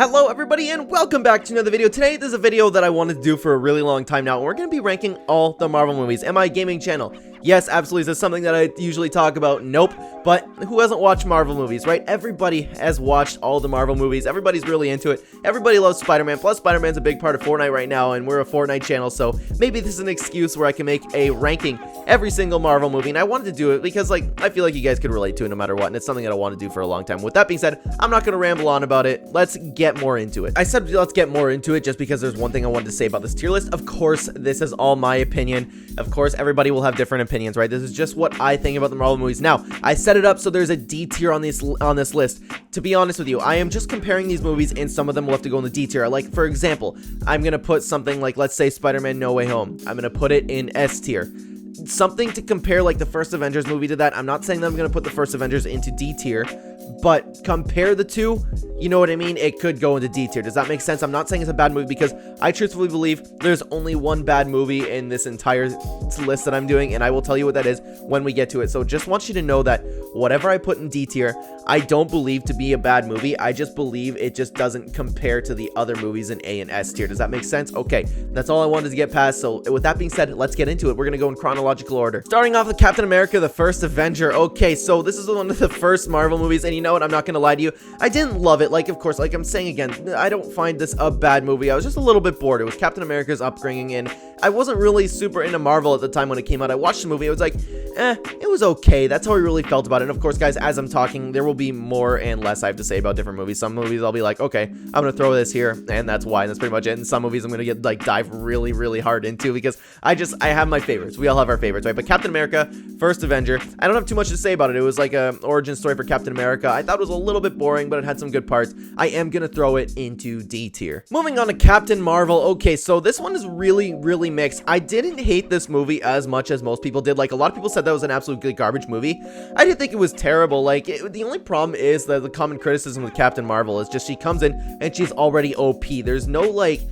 Hello everybody and welcome back to another video. Today there's a video that I wanted to do for a really long time now, and we're going to be ranking all the Marvel movies. Am I gaming channel? Yes, absolutely. Is this something that I usually talk about? Nope. But who hasn't watched Marvel movies, right? Everybody has watched all the Marvel movies. Everybody's really into it. Everybody loves Spider-Man. Plus, Spider-Man's a big part of Fortnite right now, and we're a Fortnite channel, so maybe this is an excuse where I can make a ranking every single Marvel movie. And I wanted to do it because, I feel like you guys could relate to it no matter what, and it's something that I want to do for a long time. With that being said, I'm not going to ramble on about it. Let's get more into it. I said let's get more into it just because there's one thing I wanted to say about this tier list. Of course, this is all my opinion. Of course, everybody will have different opinions, right? This is just what I think about the Marvel movies. Now, I set it up so there's a D tier on this list. To be honest with you, I am just comparing these movies, and some of them will have to go in the D tier. Like, for example, I'm gonna put something like, let's say, Spider-Man No Way Home. I'm gonna put it in S tier. Something to compare, like the first Avengers movie to that. I'm not saying that I'm gonna put the first Avengers into D tier, but compare the two, you know what I mean? It could go into D tier. Does that make sense? I'm not saying it's a bad movie because I truthfully believe there's only one bad movie in this entire list that I'm doing, and I will tell you what that is when we get to it. So just want you to know that whatever I put in D tier, I don't believe to be a bad movie. I just believe it just doesn't compare to the other movies in A and S tier. Does that make sense? Okay, that's all I wanted to get past. So with that being said, let's get into it. We're gonna go in chronological order. Starting off with Captain America, the First Avenger. Okay, so this is one of the first Marvel movies, and you know what? I'm not gonna lie to you. I didn't love it. Like, of course, like I'm saying again, I don't find this a bad movie. I was just a little bit bored. It was Captain America's upbringing, and I wasn't really super into Marvel at the time when it came out. I watched the movie. I was like, it was okay. That's how I really felt about it. And of course, guys, as I'm talking, there will be more and less I have to say about different movies. Some movies I'll be like, okay, I'm gonna throw this here, and that's why. And that's pretty much it. And some movies I'm gonna get dive really, really hard into because I have my favorites. We all have our favorites, right? But Captain America, First Avenger, I don't have too much to say about it. It was like a origin story for Captain America. I thought it was a little bit boring, but it had some good parts. I am gonna throw it into D tier. Moving on to Captain Marvel. Okay, so this one is really, really mixed. I didn't hate this movie as much as most people did. Like, a lot of people said that was an absolute good garbage movie. I didn't think it was terrible. Like, the only problem is that the common criticism with Captain Marvel is just she comes in and she's already OP. There's no, like,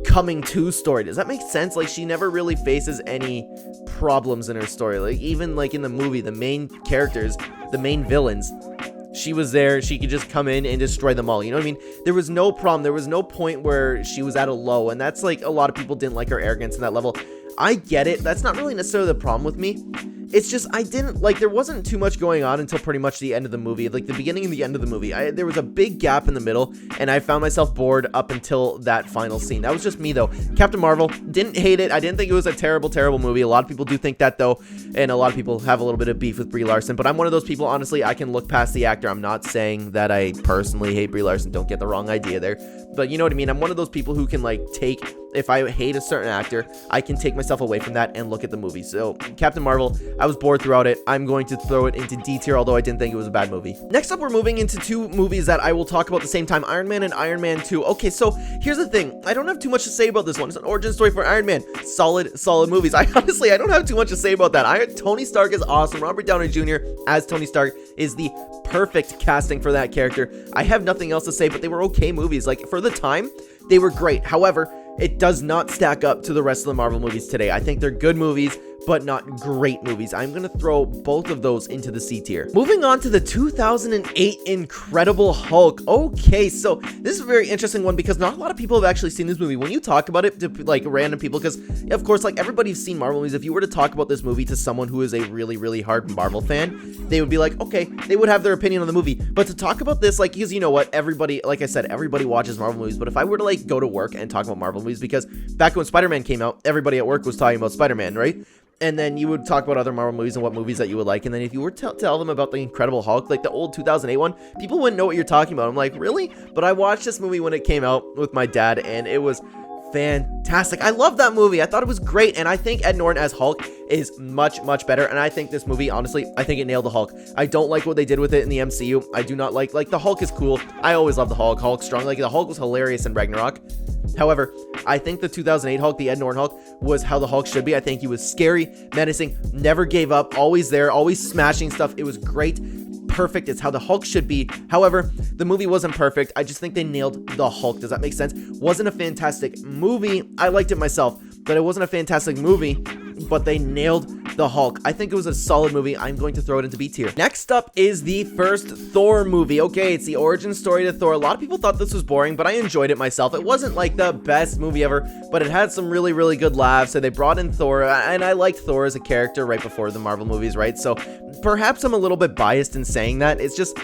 coming to story. Does that make sense? Like, she never really faces any problems in her story. Like, even, like, in the movie, the main characters, the main villains, she was there. She could just come in and destroy them all. You know what I mean? There was no problem. There was no point where she was at a low. And that's like, a lot of people didn't like her arrogance in that level. I get it. That's not really necessarily the problem with me. It's just, I didn't, like, there wasn't too much going on until pretty much the end of the movie. Like, the beginning and the end of the movie. There was a big gap in the middle, and I found myself bored up until that final scene. That was just me, though. Captain Marvel, didn't hate it. I didn't think it was a terrible, terrible movie. A lot of people do think that, though, and a lot of people have a little bit of beef with Brie Larson, but I'm one of those people, honestly, I can look past the actor. I'm not saying that I personally hate Brie Larson. Don't get the wrong idea there. But you know what I mean? I'm one of those people who can, like, if I hate a certain actor, I can take myself away from that and look at the movie. So, Captain Marvel, I was bored throughout it. I'm going to throw it into D tier, although I didn't think it was a bad movie. Next up, we're moving into two movies that I will talk about at the same time, Iron Man and Iron Man 2. Okay, so here's the thing. I don't have too much to say about this one. It's an origin story for Iron Man. Solid movies. I don't have too much to say about that. Tony Stark is awesome. Robert Downey Jr. as Tony Stark is the perfect casting for that character. I have nothing else to say, but they were okay movies. Like, for the time, they were great. However, it does not stack up to the rest of the Marvel movies today. I think they're good movies, but not great movies. I'm going to throw both of those into the C tier. Moving on to the 2008 Incredible Hulk. Okay, so this is a very interesting one because not a lot of people have actually seen this movie. When you talk about it to, like, random people, because, of course, like, everybody's seen Marvel movies. If you were to talk about this movie to someone who is a really, really hard Marvel fan, they would be like, okay, they would have their opinion on the movie. But to talk about this, like, because you know what? Everybody, like I said, everybody watches Marvel movies. But if I were to, like, go to work and talk about Marvel movies, because back when Spider-Man came out, everybody at work was talking about Spider-Man, right? And then you would talk about other Marvel movies and what movies that you would like. And then if you were to tell them about the Incredible Hulk, like the old 2008 one, people wouldn't know what you're talking about. I'm like, really? But I watched this movie when it came out with my dad, and it was fantastic. I love that movie. I thought it was great, and I think Ed Norton as Hulk is much, much better. And I think this movie, honestly, I think it nailed the Hulk. I don't like what they did with it in the MCU. I do not like the Hulk is cool. I always love the Hulk. Hulk's strong. Like, the Hulk was hilarious in Ragnarok. However, I think the 2008 Hulk, the Ed Norton Hulk, was how the Hulk should be. I think he was scary, menacing, never gave up, always there, always smashing stuff. It was great. Perfect. It's how the Hulk should be. However, the movie wasn't perfect. I just think they nailed the Hulk. Does that make sense? Wasn't a fantastic movie. I liked it myself, but it wasn't a fantastic movie. But they nailed the Hulk. I think it was a solid movie. I'm going to throw it into B tier. Next up is the first Thor movie. Okay, it's the origin story to Thor. A lot of people thought this was boring, but I enjoyed it myself. It wasn't like the best movie ever, but it had some really, really good laughs. So they brought in Thor, and I liked Thor as a character right before the Marvel movies, right? So perhaps I'm a little bit biased in saying that. It's just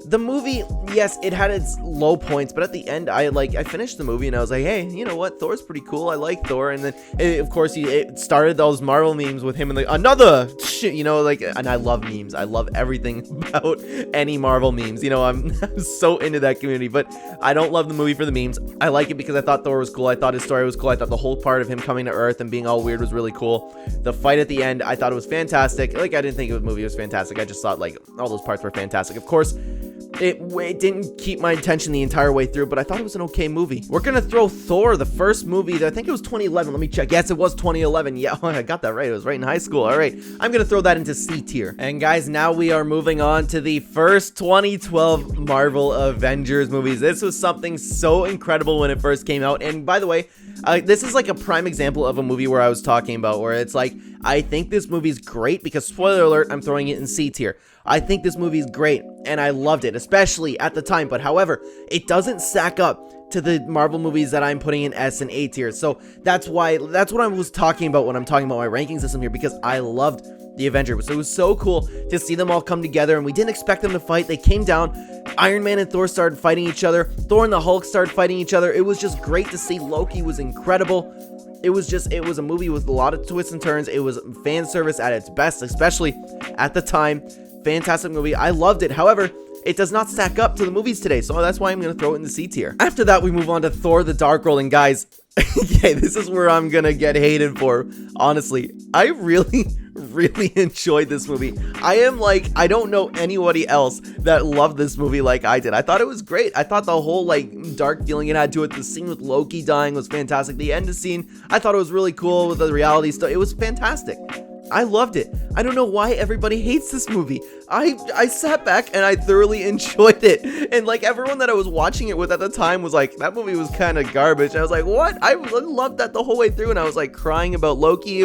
the movie, yes, it had its low points, but at the end, I finished the movie and I was like, hey, you know what? Thor's pretty cool. I like Thor. And then, of course, it started those Marvel memes with him and another shit, you know, like, and I love memes. I love everything about any Marvel memes. You know, I'm so into that community, but I don't love the movie for the memes. I like it because I thought Thor was cool. I thought his story was cool. I thought the whole part of him coming to Earth and being all weird was really cool. The fight at the end, I thought it was fantastic. Like, I didn't think the movie was fantastic. I just thought, like, all those parts were fantastic. Of course, it didn't keep my attention the entire way through, but I thought it was an okay movie. We're gonna throw Thor, the first movie, I think it was 2011. Let me check. Yes, it was 2011. Yeah, I got that right. It was right in high school. All right, I'm gonna throw that into C tier. And guys, now we are moving on to the first 2012 Marvel Avengers movies. This was something so incredible when it first came out. And by the way, this is like a prime example of a movie where I was talking about, where it's like, I think this movie's great because, spoiler alert, I'm throwing it in C tier. I think this movie is great, and I loved it, especially at the time. But however, it doesn't stack up to the Marvel movies that I'm putting in S and A tier. So that's what I was talking about when I'm talking about my ranking system here, because I loved the Avengers. So it was so cool to see them all come together, and we didn't expect them to fight. They came down. Iron Man and Thor started fighting each other. Thor and the Hulk started fighting each other. It was just great to see. Loki was incredible. It was a movie with a lot of twists and turns. It was fan service at its best, especially at the time. Fantastic movie. I loved it. However, it does not stack up to the movies today, so that's why I'm going to throw it in the C tier. After that, we move on to Thor the Dark World, and guys, okay, this is where I'm going to get hated for. Honestly, I really enjoyed this movie. I don't know anybody else that loved this movie like I did. I thought it was great. I thought the whole dark feeling it had to it. The scene with Loki dying was fantastic. The end of scene, I thought it was really cool with the reality stuff. It was fantastic. I loved it. I don't know why everybody hates this movie. I sat back and I thoroughly enjoyed it. And everyone that I was watching it with at the time was like, that movie was kind of garbage. And I was like, what? I loved that the whole way through. And I was crying about Loki.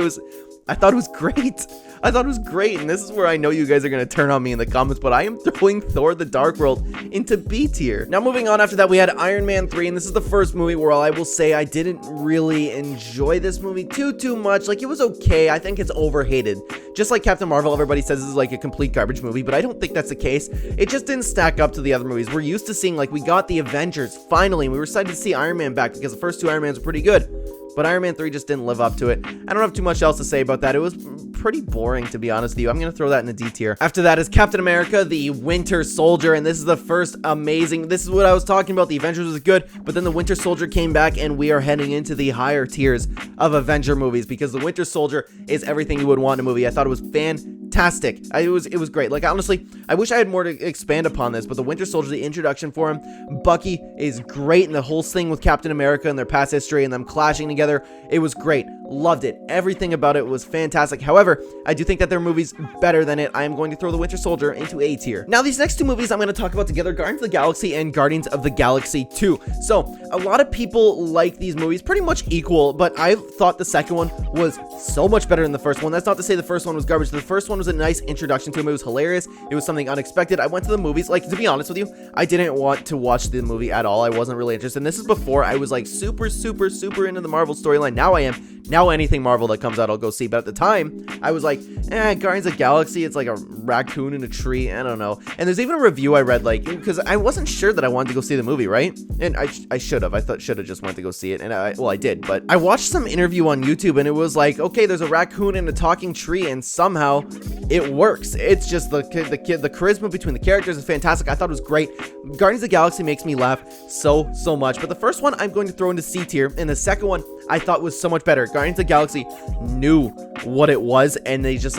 I thought it was great. I thought it was great, and this is where I know you guys are going to turn on me in the comments, but I am throwing Thor the Dark World into B tier. Now, moving on, after that, we had Iron Man 3, and this is the first movie where I will say I didn't really enjoy this movie too much. It was okay. I think it's overhated. Just like Captain Marvel, everybody says this is a complete garbage movie, but I don't think that's the case. It just didn't stack up to the other movies. We're used to seeing, we got the Avengers, finally, and we were excited to see Iron Man back because the first two Iron Mans were pretty good. But Iron Man 3 just didn't live up to it. I don't have too much else to say about that. It was pretty boring, to be honest with you. I'm going to throw that in the D tier. After that is Captain America, the Winter Soldier, and this is the first amazing. This is what I was talking about. The Avengers was good, but then the Winter Soldier came back, and we are heading into the higher tiers of Avenger movies because the Winter Soldier is everything you would want in a movie. I thought it was fantastic. It was great. Honestly, I wish I had more to expand upon this, but the Winter Soldier, the introduction for him, Bucky is great, and the whole thing with Captain America and their past history and them clashing together, it was great. Loved it. Everything about it was fantastic. However, I do think that there are movies better than it. I am going to throw the Winter Soldier into A tier. Now, these next two movies I'm going to talk about together, Guardians of the Galaxy and Guardians of the Galaxy 2. So, a lot of people like these movies pretty much equal, but I thought the second one was so much better than the first one. That's not to say the first one was garbage. The first one was a nice introduction to him. It was hilarious. It was something unexpected. I went to the movies, to be honest with you, I didn't want to watch the movie at all. I wasn't really interested. And this is before I was super into the Marvel storyline. Now I am. Now anything Marvel that comes out, I'll go see. But at the time, I was like, Guardians of the Galaxy, it's like a raccoon in a tree. I don't know. And there's even a review I read, because I wasn't sure that I wanted to go see the movie, right? And I should have. I should have just went to go see it. And I did. But I watched some interview on YouTube, and it was like, okay, there's a raccoon in a talking tree, and somehow it works. It's just the charisma between the characters is fantastic. I thought it was great. Guardians of the Galaxy makes me laugh so much. But the first one I'm going to throw into C tier, and the second one I thought was so much better. Guardians of the Galaxy knew what it was, and they just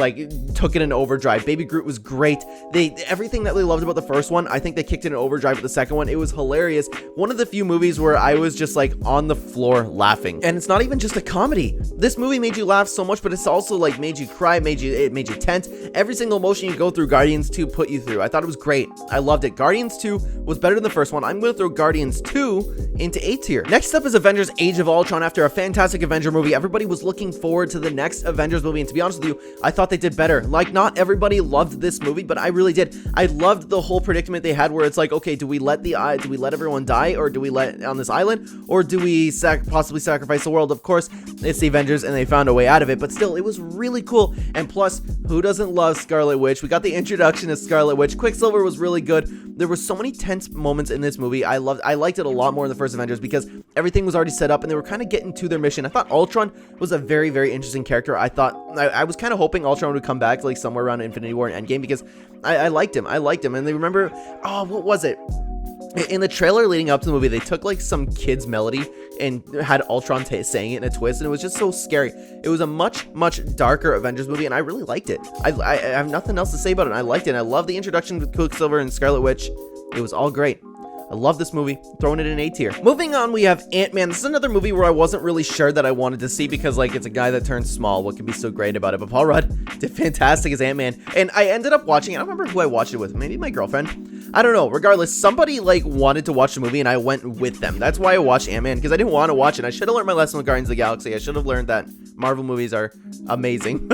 took it in overdrive. Baby Groot was great. Everything that they loved about the first one, I think they kicked it in overdrive with the second one. It was hilarious. One of the few movies where I was just on the floor laughing. And it's not even just a comedy. This movie made you laugh so much, but it's also made you cry, it made you tense. Every single emotion you go through, Guardians 2 put you through. I thought it was great. I loved it. Guardians 2 was better than the first one. I'm going to throw Guardians 2 into A tier. Next up is Avengers Age of Ultron. After a fantastic Avenger movie, everybody was looking forward to the next Avenger Avengers movie, and to be honest with you, I thought they did better. Like, not everybody loved this movie, but I really did. I loved the whole predicament they had where it's like, okay, do we let everyone die, or do we let on this island, or do we possibly sacrifice the world? Of course, it's the Avengers, and they found a way out of it, but still, it was really cool. And plus, who doesn't love Scarlet Witch? We got the introduction of Scarlet Witch. Quicksilver was really good. There were so many tense moments in this movie. I liked it a lot more in the first Avengers because everything was already set up and they were kind of getting to their mission. I thought Ultron was a very, very interesting character. I was kind of hoping Ultron would come back like somewhere around Infinity War and Endgame because I liked him. And they remember, oh, what was it? In the trailer leading up to the movie, they took like some kid's melody and had Ultron saying it in a twist, and it was just so scary. It was a much darker Avengers movie, and I really liked it. I have nothing else to say about it. I liked it. And I love the introduction with Quicksilver and Scarlet Witch. It was all great. I love this movie. Throwing it in A tier. Moving on, we have Ant-Man. This is another movie where I wasn't really sure that I wanted to see because, like, it's a guy that turns small. What could be so great about it? But Paul Rudd did fantastic as Ant-Man. And I ended up watching it. I don't remember who I watched it with. Maybe my girlfriend. I don't know. Regardless, somebody, like, wanted to watch the movie, and I went with them. That's why I watched Ant-Man, because I didn't want to watch it. I should have learned my lesson with Guardians of the Galaxy. I should have learned that Marvel movies are amazing.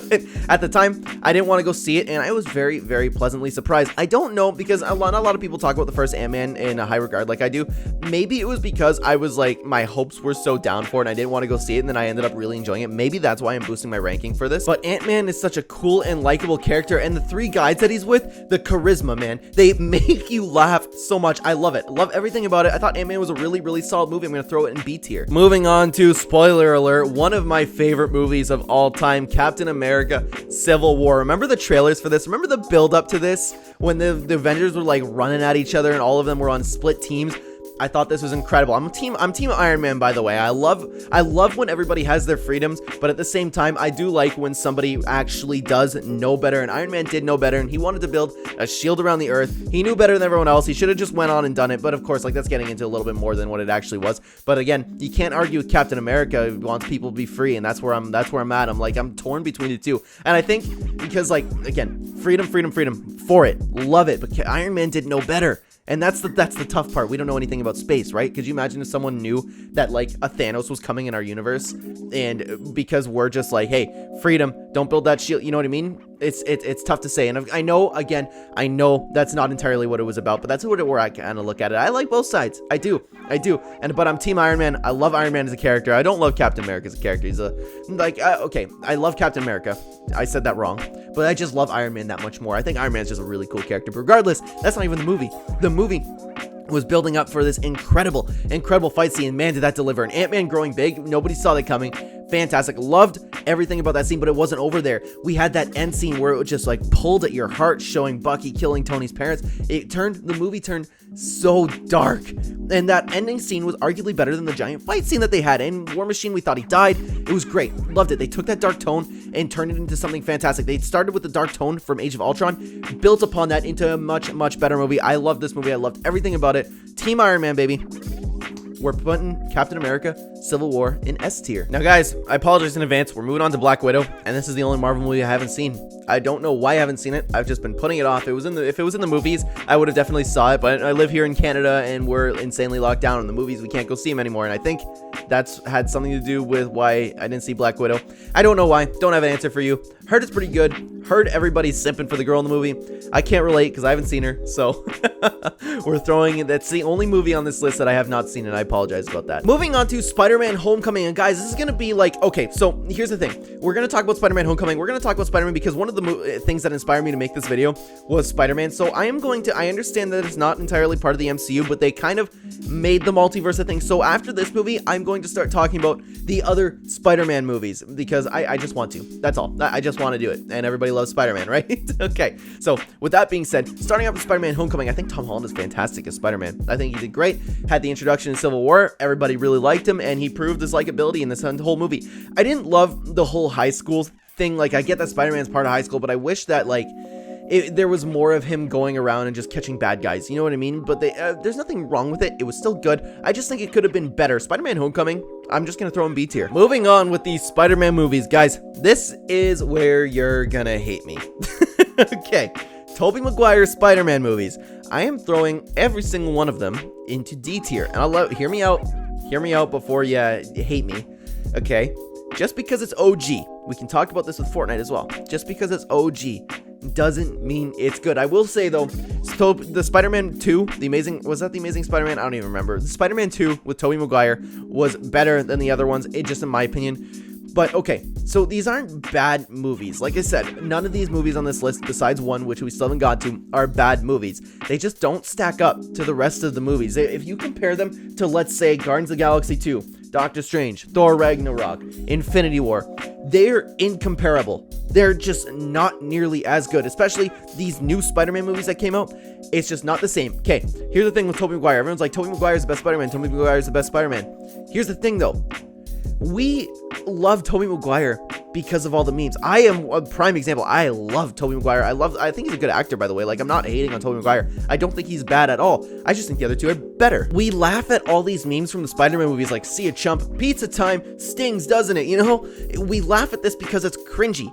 At the time, I didn't want to go see it, and I was very, very pleasantly surprised. I don't know, because not a lot of people talk about the first Ant-Man in a high regard like I do. Maybe it was because I was like, my hopes were so down for it and I didn't want to go see it, and then I ended up really enjoying it. Maybe that's why I'm boosting my ranking for this. But Ant-Man is such a cool and likable character, and the three guys that he's with, the charisma, man, they make you laugh so much. I love it. I love everything about it. I thought Ant-Man was a really, really solid movie. I'm going to throw it in B tier. Moving on to, spoiler alert, one of my favorite movies of all time, Captain America Civil War. Remember the trailers for this? Remember the build up to this when the Avengers were like running at each other and all of them were on split teams? I thought this was incredible. I'm team Iron Man, by the way. I love when everybody has their freedoms, but at the same time, I do like when somebody actually does know better, and Iron Man did know better, and he wanted to build a shield around the earth. He knew better than everyone else. He should have just went on and done it, but of course, like, that's getting into a little bit more than what it actually was. But again, you can't argue with Captain America, who wants people to be free, and that's where I'm at. I'm torn between the two. And I think because, like, again, freedom for it. Love it. But Iron Man did know better. And that's the tough part. We don't know anything about space, right? Could you imagine if someone knew that, like, a Thanos was coming in our universe, and because we're just like, hey, freedom, don't build that shield, you know what I mean? It's tough to say. And I know that's not entirely what it was about, but that's where I kind of look at it. I like both sides. I do. But I'm team Iron Man. I love Iron Man as a character. I don't love Captain America as a character. He's okay, I love Captain America. I said that wrong, but I just love Iron Man that much more. I think Iron Man's just a really cool character. But regardless, that's not even the movie. The movie was building up for this incredible fight scene. Man, did that deliver. And Ant-Man growing big, nobody saw that coming. Fantastic. Loved everything about that scene, but it wasn't over there. We had that end scene where it was just like pulled at your heart, showing Bucky killing Tony's parents. The movie turned so dark, and that ending scene was arguably better than the giant fight scene that they had. In War Machine, we thought he died. It was great. Loved it. They took that dark tone and turned it into something fantastic. They started with the dark tone from Age of Ultron, built upon that into a much better movie. I loved this movie. I loved everything about it. Team Iron Man, baby. We're putting Captain America Civil War in S tier. Now, guys, I apologize in advance. We're moving on to Black Widow, and this is the only Marvel movie I haven't seen. I don't know why I haven't seen it. I've just been putting it off. If it was in the movies, I would have definitely saw it, but I live here in Canada, and we're insanely locked down in the movies. We can't go see them anymore, and I think that's had something to do with why I didn't see Black Widow. I don't know why. Don't have an answer for you. Heard it's pretty good. Heard everybody's simping for the girl in the movie. I can't relate because I haven't seen her, so we're throwing it. That's the only movie on this list that I have not seen, and I apologize about that. Moving on to Spider-Man Homecoming, and guys, this is going to be like, okay, so here's the thing. We're going to talk about Spider-Man Homecoming. We're going to talk about Spider-Man because one of the things that inspired me to make this video was Spider-Man. So I understand that it's not entirely part of the MCU, but they kind of made the multiverse a thing. So after this movie, I'm going to start talking about the other Spider-Man movies because I just want to. That's all. I just want to do it. And everybody loves Spider-Man, right? Okay. So with that being said, starting off with Spider-Man Homecoming, I think Tom Holland is fantastic as Spider-Man. I think he did great. Had the introduction in Civil War. Everybody really liked him, and he proved his likability in this whole movie. I didn't love the whole high school thing. Like, I get that Spider-Man's part of high school, but I wish that, like, there was more of him going around and just catching bad guys. You know what I mean? But there's nothing wrong with it. It was still good. I just think it could have been better. Spider-Man Homecoming, I'm just going to throw in B tier. Moving on with these Spider-Man movies. Guys, this is where you're going to hate me. Okay. Tobey Maguire's Spider-Man movies. I am throwing every single one of them into D tier. And hear me out before you hate me. Okay? Just because it's OG. we can talk about this with Fortnite as well. Just because it's OG doesn't mean it's good. I will say though, so the Spider-Man 2, the Amazing Spider-Man? I don't even remember. The Spider-Man 2 with Tobey Maguire was better than the other ones, just in my opinion. But okay, so these aren't bad movies. Like I said, none of these movies on this list, besides one, which we still haven't got to, are bad movies. They just don't stack up to the rest of the movies. If you compare them to, let's say, Guardians of the Galaxy 2, Doctor Strange, Thor Ragnarok, Infinity War, they're incomparable. They're just not nearly as good, especially these new Spider-Man movies that came out. It's just not the same. Okay, here's the thing with Tobey Maguire. Everyone's like, Tobey Maguire's the best Spider-Man. Tobey Maguire's the best Spider-Man. Here's the thing though. We love Tobey Maguire because of all the memes. I am a prime example. I love Tobey Maguire. I think he's a good actor, by the way. Like, I'm not hating on Tobey Maguire. I don't think he's bad at all. I just think the other two are better. We laugh at all these memes from the Spider-Man movies like, see a chump, pizza time, stings, doesn't it? You know, we laugh at this because it's cringy.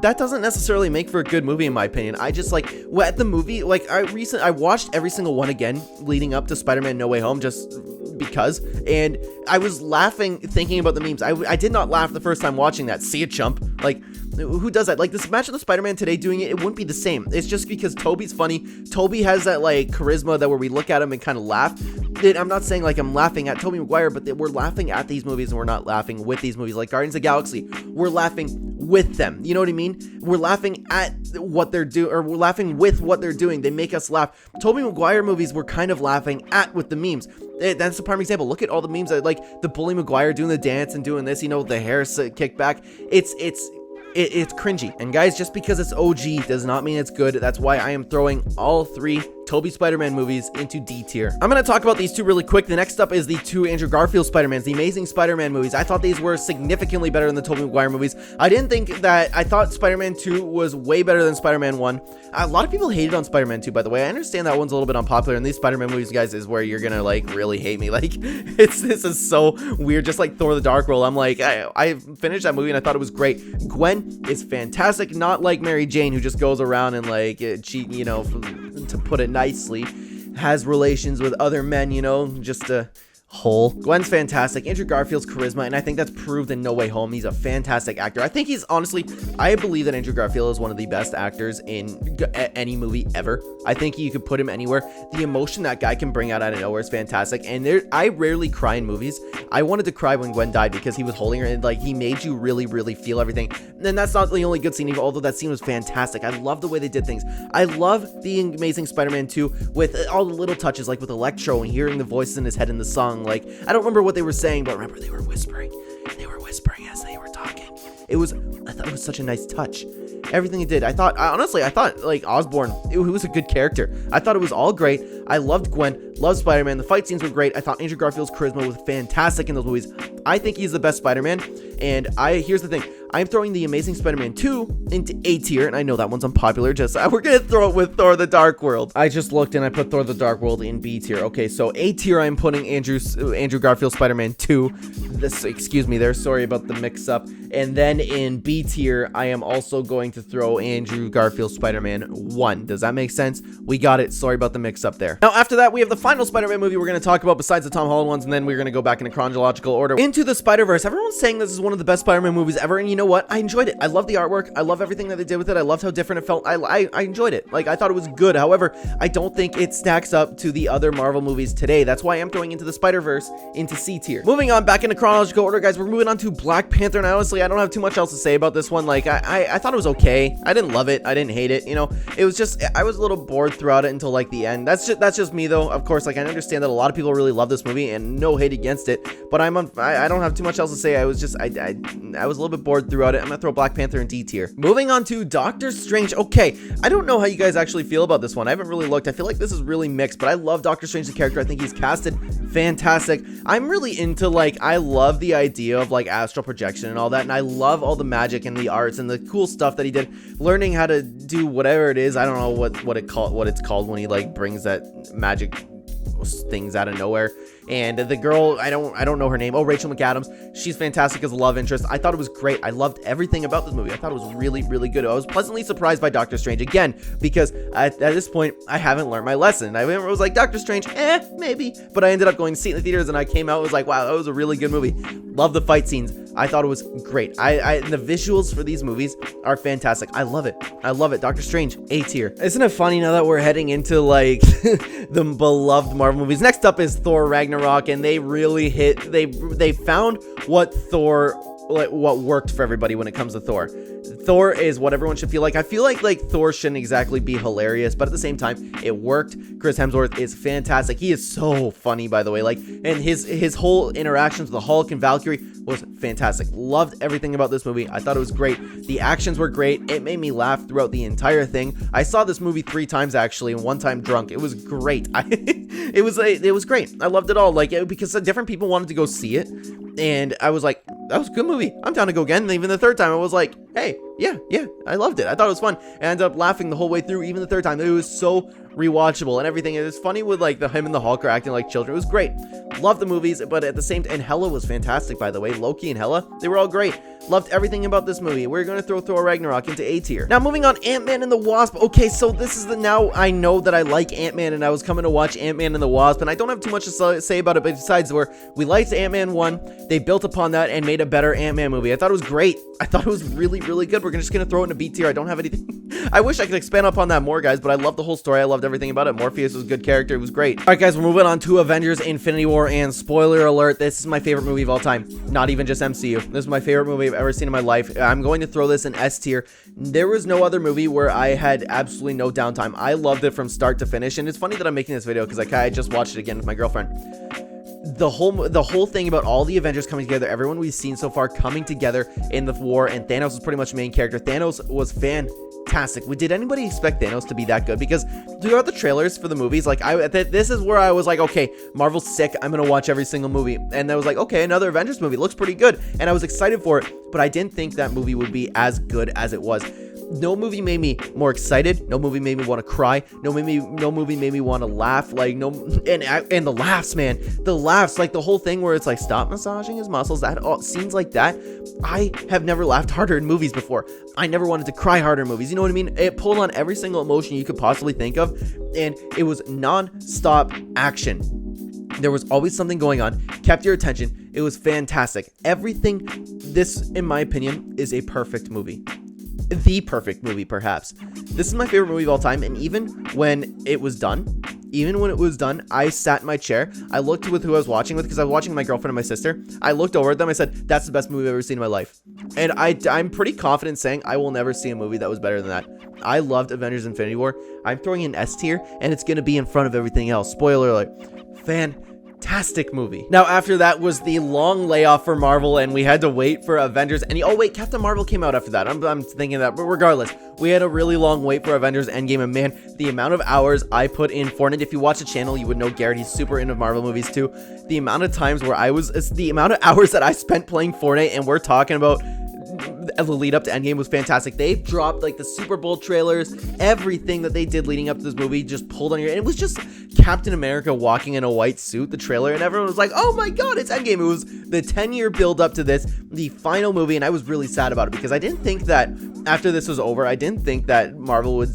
That doesn't necessarily make for a good movie in my opinion. I just like, at the movie, like I watched every single one again leading up to Spider-Man No Way Home just because, and I was laughing thinking about the memes. I did not laugh the first time watching that. See a chump? Like, who does that? Like, this match of the Spider-Man today doing it wouldn't be the same. It's just because Tobey's funny. Tobey has that like charisma that where we look at him and kind of laugh. I'm not saying like I'm laughing at Tobey Maguire, but we're laughing at these movies and we're not laughing with these movies. Like Guardians of the Galaxy, we're laughing with them. You know what I mean? We're laughing at what they're doing, or we're laughing with what they're doing. They make us laugh. Tobey Maguire movies, we're kind of laughing at with the memes. That's a prime example. Look at all the memes that, like the Bully Maguire doing the dance and doing this, you know, the hair kicked back. It's cringy. And guys, just because it's OG does not mean it's good. That's why I am throwing all three Tobey Spider-Man movies into D tier. I'm going to talk about these two really quick. The next up is the two Andrew Garfield Spider-Mans, the Amazing Spider-Man movies. I thought these were significantly better than the Tobey Maguire movies. I thought Spider-Man 2 was way better than Spider-Man 1. A lot of people hated on Spider-Man 2, by the way. I understand that one's a little bit unpopular, and these Spider-Man movies, guys, is where you're gonna like really hate me. Like, this is so weird. Just like Thor the Dark World, I'm like, I finished that movie and I thought it was great. Gwen is fantastic, not like Mary Jane, who just goes around and like cheat, you know, to put it nicely, has relations with other men, you know, just a whole. Gwen's fantastic. Andrew Garfield's charisma, and I think that's proved in No Way Home. He's a fantastic actor. I think he's honestly, I believe that Andrew Garfield is one of the best actors in any movie ever. I think you could put him anywhere. The emotion that guy can bring out of nowhere is fantastic. And I rarely cry in movies. I wanted to cry when Gwen died because he was holding her and like he made you really, really feel everything. And that's not the only good scene, although that scene was fantastic. I love the way they did things. I love the Amazing Spider-Man 2 with all the little touches, like with Electro and hearing the voices in his head in the song. Like, I don't remember what they were saying, but remember they were whispering. They were whispering as they were talking. I thought it was such a nice touch. Everything it did. Honestly, I thought like Osborn, he was a good character. I thought it was all great. I loved Gwen, loved Spider-Man. The fight scenes were great. I thought Andrew Garfield's charisma was fantastic in those movies. I think he's the best Spider-Man. And here's the thing. I'm throwing the Amazing Spider-Man 2 into A tier, and I know that one's unpopular. We're gonna throw it with Thor the Dark World. I just looked and I put Thor the Dark World in B tier. Okay, so A tier, I'm putting Andrew Garfield Spider-Man 2. Excuse me there, sorry about the mix-up. And then in B tier, I am also going to throw Andrew Garfield Spider-Man 1. Does that make sense? We got it. Sorry about the mix-up there. Now, after that, we have the final Spider-Man movie we're going to talk about besides the Tom Holland ones, and then we're going to go back in a chronological order. Into the Spiderverse. Everyone's saying this is one of the best Spider-Man movies ever, and you know what? I enjoyed it. I love the artwork. I love everything that they did with it. I loved how different it felt. I enjoyed it. Like, I thought it was good. However, I don't think it stacks up to the other Marvel movies today. That's why I'm throwing Into the Spider-Verse into C tier. Moving on back into chronological order, guys, we're moving on to Black Panther, and honestly, I don't have too much else to say about this one. Like, I thought it was okay. I didn't love it. I didn't hate it. You know, it was just, I was a little bored throughout it until like the end. That's just me though. Of course, like I understand that a lot of people really love this movie and no hate against it, but I don't have too much else to say. I was just, I was a little bit bored throughout it. I'm gonna throw Black Panther in D tier. Moving on to Doctor Strange. Okay, I don't know how you guys actually feel about this one. I haven't really looked. I feel like this is really mixed, but I love Doctor Strange the character. I think he's casted fantastic. I'm really into like, I love the idea of like astral projection and all that, and I love all the magic and the arts and the cool stuff that he did, learning how to do whatever it is. I don't know what it's called when he like brings that magic things out of nowhere. And the girl, I don't know her name. Oh, Rachel McAdams. She's fantastic as a love interest. I thought it was great. I loved everything about this movie. I thought it was really, really good. I was pleasantly surprised by Doctor Strange again, because at this point, I haven't learned my lesson. I was like, Doctor Strange, maybe. But I ended up going to see it in the theaters, and I came out, was like, wow, that was a really good movie. Love the fight scenes. I thought it was great. The visuals for these movies are fantastic. I love it. I love it. Doctor Strange, A tier. Isn't it funny now that we're heading into like the beloved Marvel movies? Next up is Thor Ragnarok, and they really hit. They found what what worked for everybody when it comes to Thor. Thor is what everyone should feel like. I feel like Thor shouldn't exactly be hilarious, but at the same time, it worked. Chris Hemsworth is fantastic. He is so funny, by the way. And his whole interactions with the Hulk and Valkyrie was fantastic. Loved everything about this movie. I thought it was great. The actions were great. It made me laugh throughout the entire thing. I saw this movie 3 times actually, and 1 time drunk. It was great. It was great. I loved it all. Because different people wanted to go see it, and I was like, that was a good movie. I'm down to go again. And even the 3rd time, I was like, hey, yeah, I loved it. I thought it was fun. I ended up laughing the whole way through, even the 3rd time. It was so rewatchable and everything. It was funny with him and the Hulk are acting like children. It was great. Loved the movies, but at the same time, and Hela was fantastic, by the way. Loki and Hela, they were all great. Loved everything about this movie. We're going to throw Thor Ragnarok into A tier. Now, moving on, Ant-Man and the Wasp. Okay, so this is now I know that I like Ant-Man, and I was coming to watch Ant-Man and the Wasp, and I don't have too much to say about it, but besides where we liked Ant-Man 1, they built upon that and made a better Ant-Man movie. I thought it was great. I thought it was really, really good. We're just going to throw it in a B tier. I don't have anything. I wish I could expand upon that more, guys, but I loved the whole story. I loved everything about it. Morpheus was a good character. It was great. All right, guys, we're moving on to Avengers Infinity War, and spoiler alert, this is my favorite movie of all time. Not even just MCU. This is my favorite movie I've ever seen in my life. I'm going to throw this in S tier. There was no other movie where I had absolutely no downtime. I loved it from start to finish, and it's funny that I'm making this video because I just watched it again with my girlfriend. The whole thing about all the Avengers coming together, everyone we've seen so far coming together in the war, and Thanos was pretty much the main character. Thanos was fantastic. Did anybody expect Thanos to be that good? Because throughout the trailers for the movies, this is where I was like, okay, Marvel's sick. I'm gonna watch every single movie, and I was like, okay, another Avengers movie looks pretty good, and I was excited for it. But I didn't think that movie would be as good as it was. No movie made me more excited. No movie made me want to cry. No movie made me want to laugh. And the laughs, man. The laughs, the whole thing where it's like, stop massaging his muscles. Scenes like that. I have never laughed harder in movies before. I never wanted to cry harder in movies. You know what I mean? It pulled on every single emotion you could possibly think of, and it was non-stop action. There was always something going on, kept your attention. It was fantastic. Everything, this, in my opinion, is a perfect movie. The perfect movie, perhaps. This is my favorite movie of all time, and even when it was done, I sat in my chair. I looked with who I was watching with, because I was watching with my girlfriend and my sister. I looked over at them. I said, that's the best movie I've ever seen in my life. And I'm pretty confident saying I will never see a movie that was better than that. I loved Avengers Infinity War. I'm throwing in S tier, and it's going to be in front of everything else. Spoiler alert. Fantastic movie. Now, after that was the long layoff for Marvel, and we had to wait for Avengers. And oh wait, Captain Marvel came out after that. I'm thinking that, but regardless, we had a really long wait for Avengers Endgame, and man, the amount of hours I put in Fortnite. If you watch the channel, you would know Garrett. He's super into Marvel movies too. The amount of times where the amount of hours that I spent playing Fortnite, and we're talking about the lead up to Endgame was fantastic. They dropped the Super Bowl trailers, everything that they did leading up to this movie just pulled on your, and it was just Captain America walking in a white suit, the trailer, and everyone was like, oh my god, it's Endgame. It was the 10-year build up to this, the final movie, and I was really sad about it because I didn't think that after this was over, I didn't think that Marvel would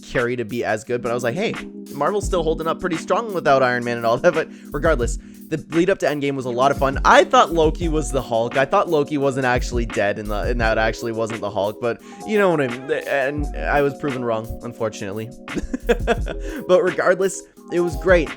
carry to be as good, but I was like, hey, Marvel's still holding up pretty strong without Iron Man and all that. But regardless, the lead up to Endgame was a lot of fun. I thought Loki was the Hulk. I thought Loki wasn't actually dead, and that actually wasn't the Hulk, but you know what I mean. And I was proven wrong, unfortunately. But regardless, it was great.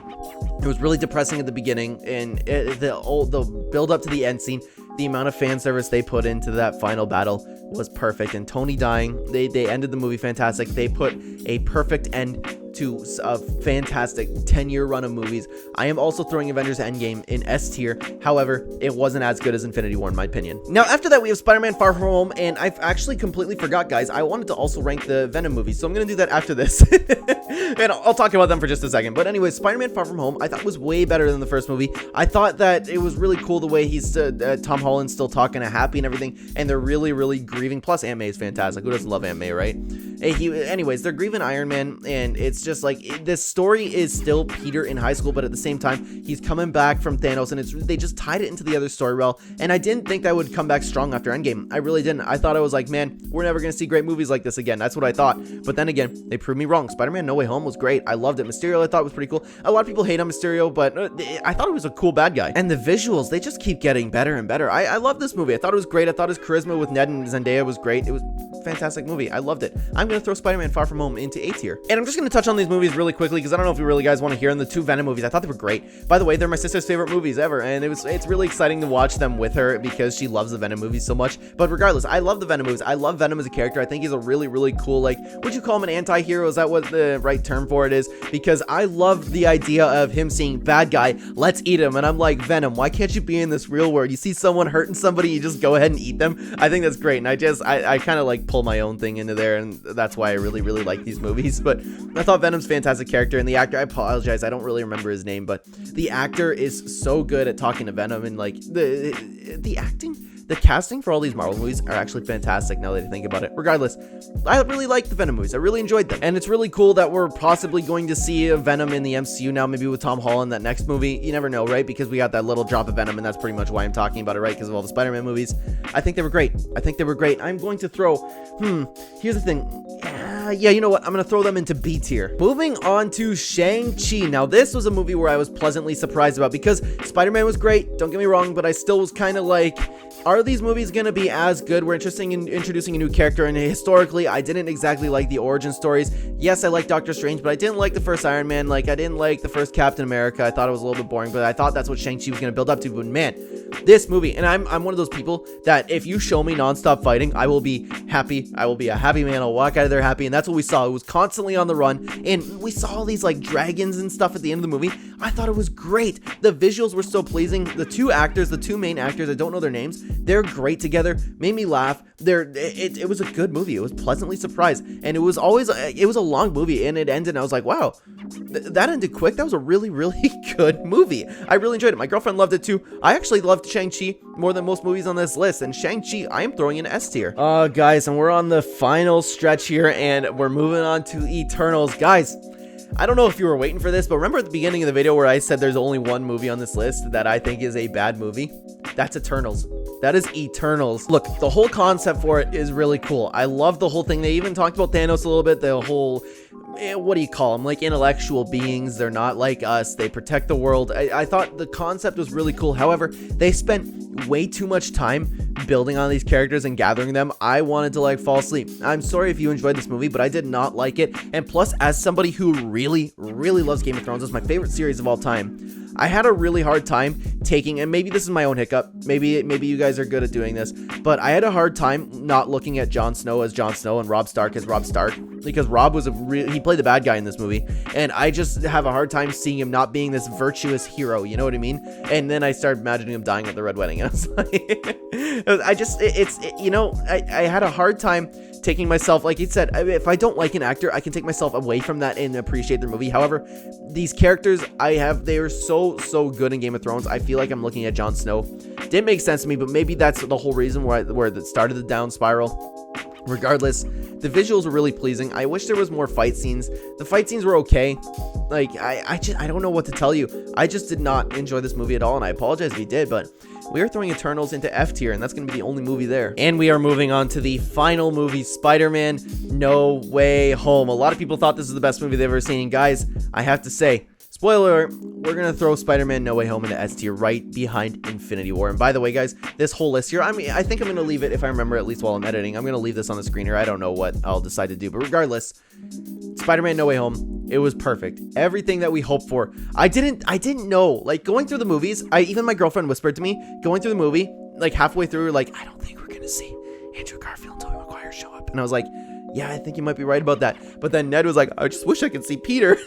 It was really depressing at the beginning, and the build up to the end scene, the amount of fan service they put into that final battle was perfect. And Tony dying, they ended the movie fantastic. They put a perfect end to a fantastic 10-year run of movies. I am also throwing Avengers Endgame in S tier. However, it wasn't as good as Infinity War in my opinion. Now, after that, we have Spider-Man Far From Home, and I've actually completely forgot, guys. I wanted to also rank the Venom movies, so I'm going to do that after this. And I'll talk about them for just a second. But anyway, Spider-Man Far From Home, I thought was way better than the first movie. I thought that it was really cool the way he's Tom Holland's still talking to Happy and everything, and they're really, really grieving. Plus, Aunt May is fantastic. Who doesn't love Aunt May, right? Anyways, they're grieving Iron Man, and it's just like this story is still Peter in high school, but at the same time he's coming back from Thanos, and they just tied it into the other story well. And I didn't think that would come back strong after Endgame. I really didn't. I thought I was like, man, we're never gonna see great movies like this again. That's what I thought. But then again, they proved me wrong. Spider-Man No Way Home was great. I loved it. Mysterio I thought was pretty cool. A lot of people hate on Mysterio, but I thought it was a cool bad guy. And the visuals, they just keep getting better and better. I love this movie. I thought it was great. I thought his charisma with Ned and Zendaya was great. It was a fantastic movie. I loved it. I'm gonna throw Spider-Man Far From Home into A tier. And I'm just gonna touch on these movies really quickly because I don't know if you really guys want to hear. In the 2 Venom movies, I thought they were great. By the way, they're my sister's favorite movies ever, and it's really exciting to watch them with her because she loves the Venom movies so much. But regardless, I love the Venom movies. I love Venom as a character. I think he's a really, really cool, like, would you call him an anti-hero? Is that what the right term for it is? Because I love the idea of him seeing bad guy, let's eat him. And I'm like, Venom, why can't you be in this real world? You see someone hurting somebody, you just go ahead and eat them. I think that's great. And I kind of like pull my own thing into there, and that's why I really, really like these movies. But I thought Venom's a fantastic character, and the actor, I apologize, I don't really remember his name, but the actor is so good at talking to Venom, and like the acting, the casting for all these Marvel movies are actually fantastic now that I think about it. Regardless, I really like the Venom movies. I really enjoyed them. And it's really cool that we're possibly going to see a Venom in the MCU now, maybe with Tom Holland, that next movie. You never know, right? Because we got that little drop of Venom, and that's pretty much why I'm talking about it, right? Because of all the Spider-Man movies. I think they were great. I'm going to throw, here's the thing. Yeah, you know what? I'm going to throw them into B tier. Moving on to Shang-Chi. Now, this was a movie where I was pleasantly surprised about because Spider-Man was great. Don't get me wrong, but I still was kind of like, are these movies going to be as good? We're interested in introducing a new character, and historically, I didn't exactly like the origin stories. Yes, I like Doctor Strange, but I didn't like the first Iron Man. Like, I didn't like the first Captain America. I thought it was a little bit boring, but I thought that's what Shang-Chi was going to build up to. But man, this movie, and I'm one of those people that if you show me nonstop fighting, I will be happy. I will be a happy man. I'll walk out of there happy, and that's what we saw. It was constantly on the run, and we saw all these like dragons and stuff at the end of the movie. I thought it was great. The visuals were so pleasing. The 2 actors, the 2 main actors, I don't know their names, they're great together. Made me laugh. It was a good movie. It was pleasantly surprised, and it was a long movie, and it ended, and I was like, wow, that ended quick. That was a really, really good movie. I really enjoyed it. My girlfriend loved it too. I actually loved Shang-Chi more than most movies on this list, and Shang-Chi I am throwing in S tier. Guys, and we're on the final stretch here, and we're moving on to Eternals. Guys, I don't know if you were waiting for this, but remember at the beginning of the video where I said there's only one movie on this list that I think is a bad movie? That's Eternals. That is Eternals. Look, the whole concept for it is really cool. I love the whole thing. They even talked about Thanos a little bit. The whole, what do you call them? Like intellectual beings. They're not like us. They protect the world. I thought the concept was really cool. However, they spent way too much time building on these characters and gathering them. I wanted to like fall asleep. I'm sorry if you enjoyed this movie, but I did not like it. And plus, as somebody who really, really loves Game of Thrones, it's my favorite series of all time, I had a really hard time taking, and maybe this is my own hiccup, maybe you guys are good at doing this, but I had a hard time not looking at Jon Snow as Jon Snow and Robb Stark as Robb Stark, because Robb was he played the bad guy in this movie, and I just have a hard time seeing him not being this virtuous hero, you know what I mean? And then I started imagining him dying at the Red Wedding, and I was like, I had a hard time taking myself, like he said, if I don't like an actor, I can take myself away from that and appreciate their movie. However, these characters they are so good in Game of Thrones. I feel like I'm looking at Jon Snow. Didn't make sense to me, but maybe that's the whole reason where it started the down spiral. Regardless, the visuals were really pleasing. I wish there was more fight scenes. The fight scenes were okay. Like, I don't know what to tell you. I just did not enjoy this movie at all, and I apologize if you did, but we are throwing Eternals into F tier, and that's going to be the only movie there. And we are moving on to the final movie, Spider-Man No Way Home. A lot of people thought this was the best movie they've ever seen. Guys, I have to say, spoiler alert, we're going to throw Spider-Man No Way Home into S tier right behind Infinity War. And by the way, guys, this whole list here, I think I'm going to leave it, if I remember at least while I'm editing, I'm going to leave this on the screen here. I don't know what I'll decide to do, but regardless, Spider-Man No Way Home, it was perfect. Everything that we hoped for. I didn't know, like, going through the movies, even my girlfriend whispered to me, going through the movie, like, halfway through, like, I don't think we're going to see Andrew Garfield and Tobey Maguire show up. And I was like, yeah, I think you might be right about that. But then Ned was like, I just wish I could see Peter.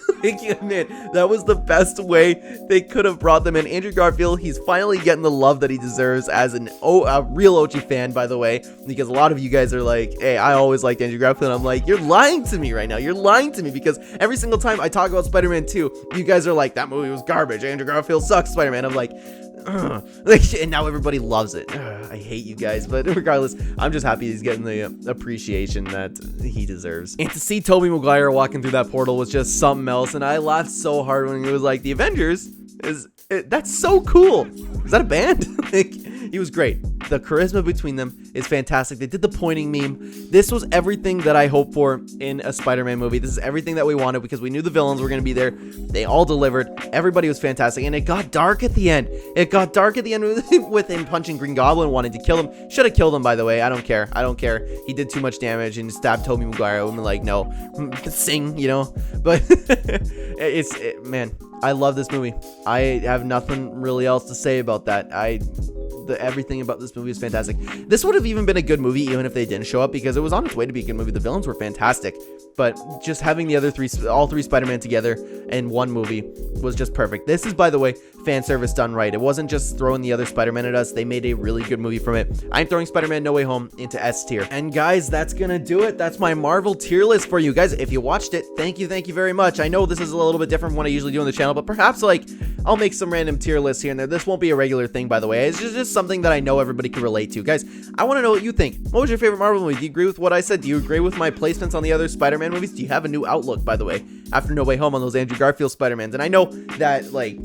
Man, that was the best way they could have brought them in. Andrew Garfield, he's finally getting the love that he deserves as a real OG fan, by the way, because a lot of you guys are like, hey, I always liked Andrew Garfield. I'm like, you're lying to me right now. You're lying to me, because every single time I talk about Spider-Man 2, you guys are like, that movie was garbage. Andrew Garfield sucks, Spider-Man. I'm like, Like, and now everybody loves it. I hate you guys, but regardless, I'm just happy he's getting the appreciation that he deserves. And to see Tobey Maguire walking through that portal was just something else, and I laughed so hard when he was like, the Avengers that's so cool. Is that a band? Like, he was great. The charisma between them is fantastic. They did the pointing meme. This was everything that I hoped for in a Spider-Man movie. This is everything that we wanted because we knew the villains were going to be there. They all delivered. Everybody was fantastic. And it got dark at the end. It got dark at the end with him punching Green Goblin, wanting to kill him. Should have killed him, by the way. I don't care. I don't care. He did too much damage and stabbed Tobey Maguire. I'm like, no. Sing, you know? But man, I love this movie. I have nothing really else to say about that. Everything about this movie is fantastic. This would have even been a good movie even if they didn't show up because it was on its way to be a good movie. The villains were fantastic, but just having the other all three Spider-Man together in one movie was just perfect. This is, by the way, fan service done right. It wasn't just throwing the other Spider-Man at us. They made a really good movie from it. I'm throwing Spider-Man No Way Home into S tier. And guys, that's gonna do it. That's my Marvel tier list for you guys. If you watched it, thank you very much. I know this is a little bit different from what I usually do on the channel, but perhaps like I'll make some random tier lists here and there. This won't be a regular thing, by the way. It's just something that I know everybody can relate to. Guys, I want to know what you think. What was your favorite Marvel movie? Do you agree with what I said? Do you agree with my placements on the other Spider-Man movies? Do you have a new outlook, by the way, after No Way Home on those Andrew Garfield Spider-Mans? And I know that, like,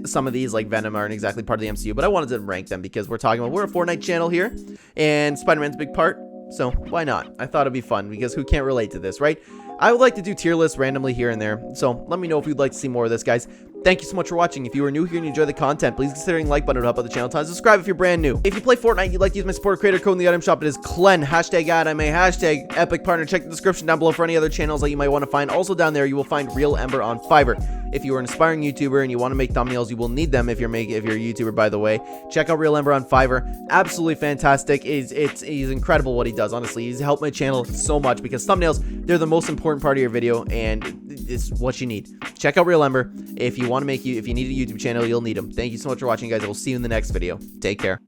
some of these, like Venom, aren't exactly part of the MCU, but I wanted to rank them because we're a Fortnite channel here, and Spider-Man's a big part, so why not? I thought it'd be fun because who can't relate to this, right? I would like to do tier lists randomly here and there, so let me know if you'd like to see more of this, guys. Thank you so much for watching. If you are new here and you enjoy the content, please consider hitting the like button to help out the channel. Subscribe if you're brand new. If you play Fortnite and you'd like to use my support creator code in the item shop, it is Clen, #anime, #epic partner. Check the description down below for any other channels that you might want to find. Also down there, you will find Real Ember on Fiverr. If you are an aspiring YouTuber and you want to make thumbnails, you will need them if you're a YouTuber, by the way. Check out Real Ember on Fiverr. Absolutely fantastic. He's incredible what he does, honestly. He's helped my channel so much because thumbnails, they're the most important part of your video and it's what you need. Check out Real Ember. If you want to if you need a YouTube channel, you'll need them. Thank you so much for watching, guys. I will see you in the next video. Take care.